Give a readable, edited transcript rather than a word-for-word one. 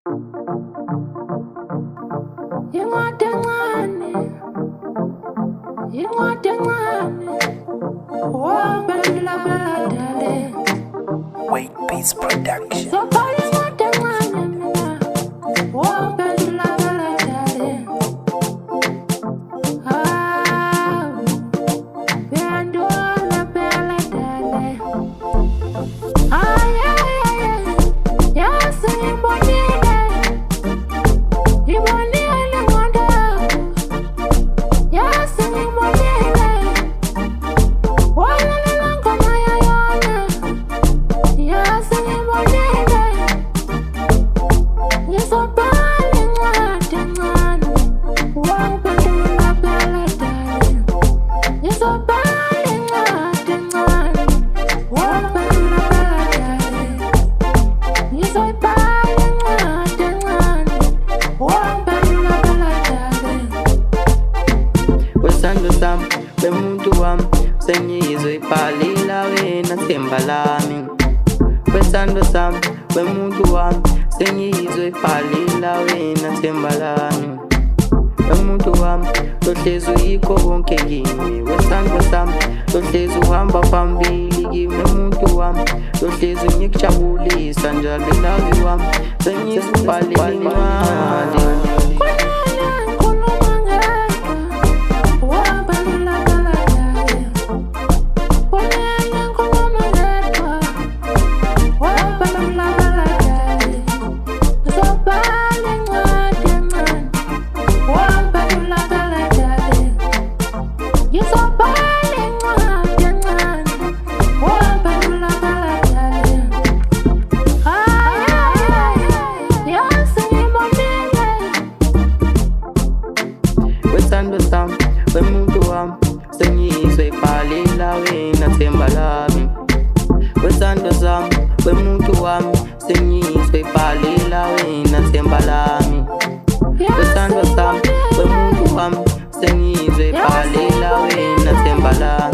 Wait Peace Production. Bemuntu wami sengizwe iphalila wena themba lami. Kwesandla sami bemuntu wami sengizwe iphalila wena themba lami. Bemuntu wami lohlezi uyikho konke kimi. Kwesandla sami lohlezi uhamba phambili kimi. Bemuntu wami lohlezi ngikujabulisa njalo belazi wami sengizwe iphalila incwadi. Bemuntu wami sengizwe iphalila wena themba lami. Kwesandla sami bemuntu wami sengizwe iphalila wena themba lami. Kwesandla sami bemuntu wami sengizwe iphalila wena themba lami.